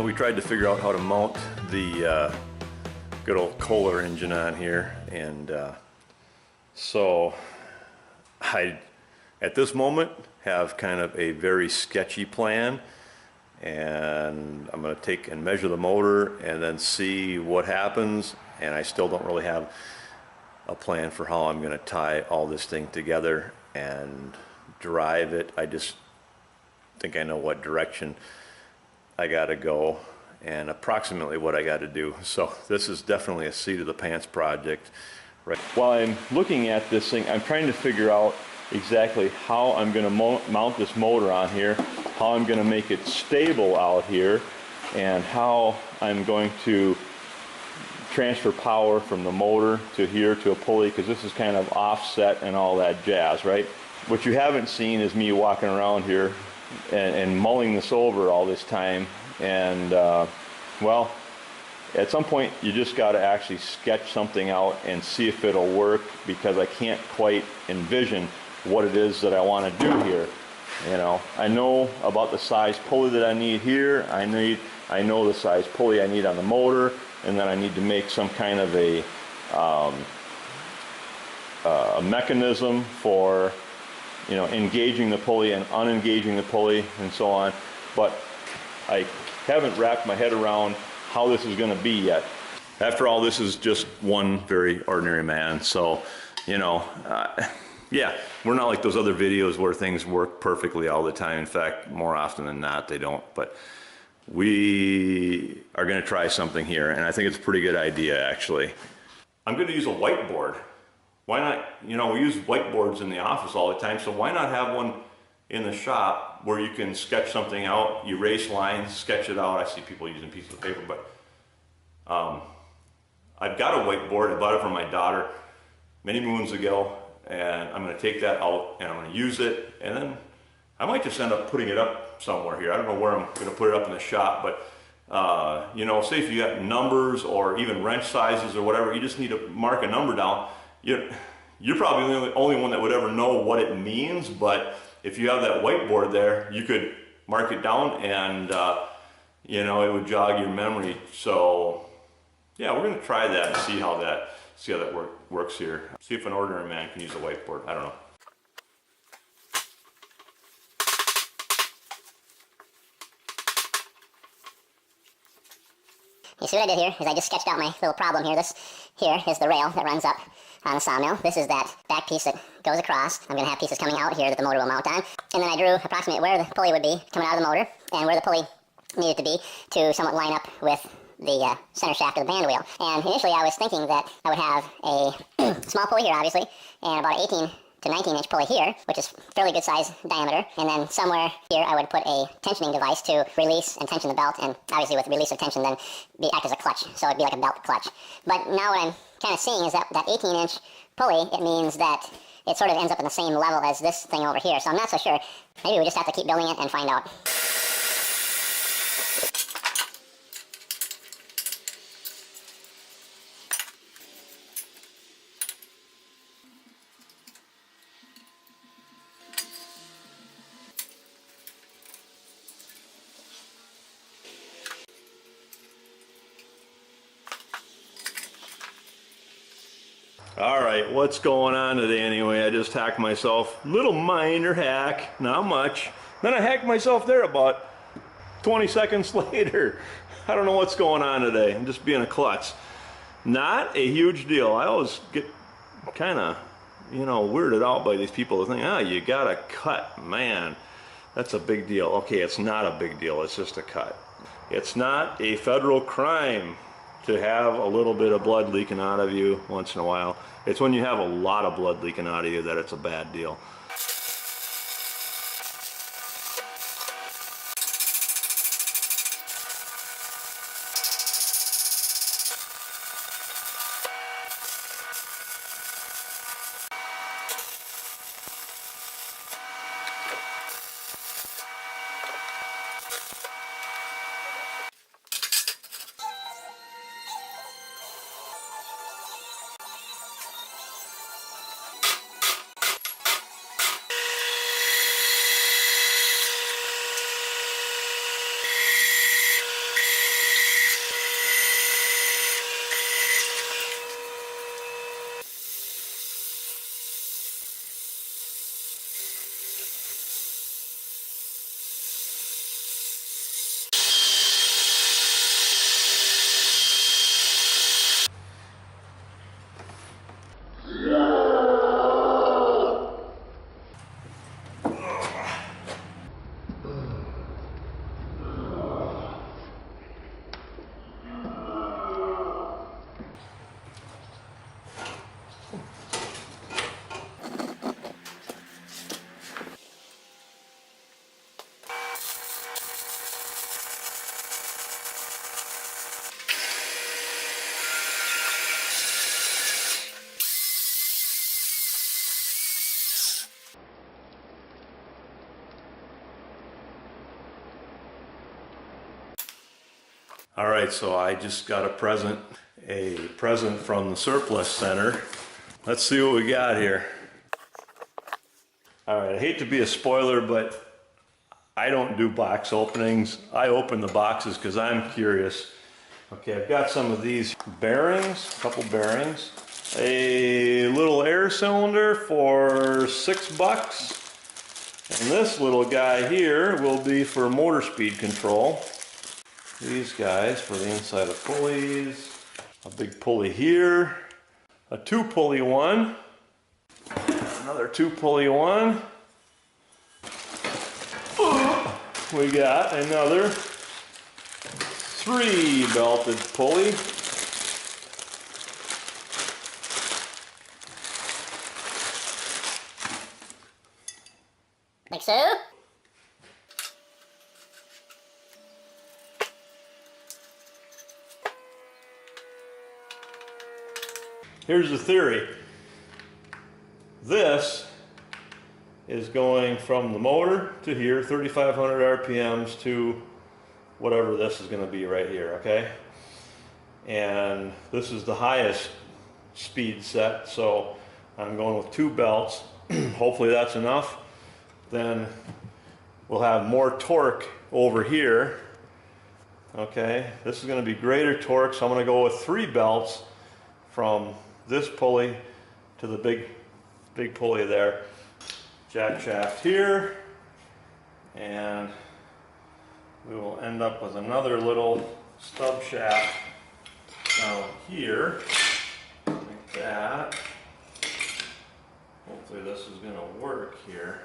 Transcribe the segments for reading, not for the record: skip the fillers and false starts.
So we tried to figure out how to mount the good old Kohler engine on here, and so I, at this moment, have kind of a very sketchy plan, and I'm going to take and measure the motor and then see what happens, and I still don't really have a plan for how I'm going to tie all this thing together and drive it. I just think I know what direction I got to go and approximately what I got to do. So this is definitely a seat of the pants project. Right. While I'm looking at this thing, I'm trying to figure out exactly how I'm going to mount this motor on here, how I'm going to make it stable out here, and how I'm going to transfer power from the motor to here to a pulley, because this is kind of offset and all that jazz, right? What you haven't seen is me walking around here and mulling this over all this time, and well, at some point you just got to actually sketch something out and see if it'll work, because I can't quite envision what it is that I want to do here. You know, I know about the size pulley that I need here. I know the size pulley I need on the motor, and then I need to make some kind of a mechanism for, you know, engaging the pulley and unengaging the pulley and so on. But I haven't wrapped my head around how this is going to be yet. After all, this is just one very ordinary man, so, you know, yeah, we're not like those other videos where things work perfectly all the time. In fact, more often than not, they don't. But we are going to try something here, and I think it's a pretty good idea, actually. I'm going to use a whiteboard. Why not? You know, we use whiteboards in the office all the time, so why not have one in the shop where you can sketch something out, erase lines, sketch it out. I see people using pieces of paper, but I've got a whiteboard. I bought it from my daughter many moons ago, and I'm going to take that out and I'm going to use it, and then I might just end up putting it up somewhere here. I don't know where I'm going to put it up in the shop, but you know, say if you got numbers or even wrench sizes or whatever, you just need to mark a number down. You're probably the only one that would ever know what it means, but if you have that whiteboard there, you could mark it down, and you know, it would jog your memory. So yeah, we're going to try that and see how that works here. See if an ordinary man can use a whiteboard. I don't know. You see what I did here is I just sketched out my little problem here. This here is the rail that runs up on the sawmill. This is that back piece that goes across. I'm going to have pieces coming out here that the motor will mount on. And then I drew approximately where the pulley would be coming out of the motor and where the pulley needed to be to somewhat line up with the center shaft of the band wheel. And initially I was thinking that I would have a small pulley here, obviously, and about an 18 to 19-inch pulley here, which is fairly good size diameter, and then somewhere here I would put a tensioning device to release and tension the belt, and obviously with release of tension then act as a clutch, so it'd be like a belt clutch. But now what I'm kind of seeing is that 18-inch pulley, it means that it sort of ends up in the same level as this thing over here, so I'm not so sure. Maybe we just have to keep building it and find out. Alright, what's going on today anyway? I just hacked myself. Little minor hack, not much. Then I hacked myself there about 20 seconds later. I don't know what's going on today. I'm just being a klutz. Not a huge deal. I always get kind of, you know, weirded out by these people that think, oh, you got a cut. Man, that's a big deal. Okay, it's not a big deal. It's just a cut. It's not a federal crime to have a little bit of blood leaking out of you once in a while. It's when you have a lot of blood leaking out of you that it's a bad deal. All right, so I just got a present from the surplus center. Let's see what we got here. All right, I hate to be a spoiler, but I don't do box openings. I open the boxes because I'm curious. Okay, I've got some of these bearings, a couple bearings, a little air cylinder for $6. And this little guy here will be for motor speed control. These guys for the inside of pulleys. A big pulley here. A 2-pulley one. Another 2-pulley one. We got another 3-belted pulley. Like so. Here's the theory. This is going from the motor to here, 3,500 RPMs to whatever this is going to be right here, okay? And this is the highest speed set, so I'm going with 2 belts. Hopefully that's enough. Then we'll have more torque over here, okay? This is going to be greater torque, so I'm going to go with 3 belts from this pulley to the big pulley there. Jack shaft here, and we will end up with another little stub shaft down here, like that. Hopefully this is going to work here.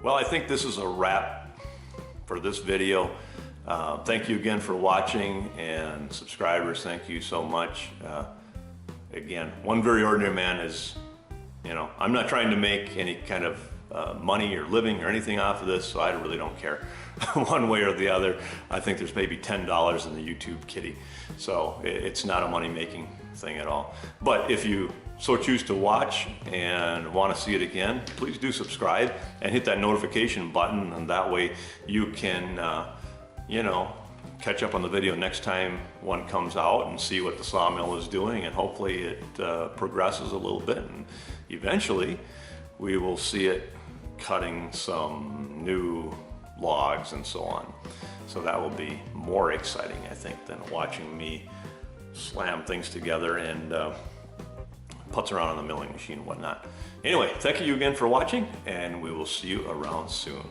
Well, I think this is a wrap for this video. Thank you again for watching, and subscribers, thank you so much. Again, one very ordinary man is, you know, I'm not trying to make any kind of money or living or anything off of this, so I really don't care one way or the other. I think there's maybe $10 in the YouTube kitty, so it's not a money-making thing at all. But if you so choose to watch and want to see it again, please do subscribe and hit that notification button, and that way you can, you know, catch up on the video next time one comes out and see what the sawmill is doing, and hopefully it progresses a little bit, and eventually we will see it cutting some new logs and so on. So that will be more exciting, I think, than watching me slam things together and putz around on the milling machine and whatnot. Anyway, thank you again for watching, and we will see you around soon.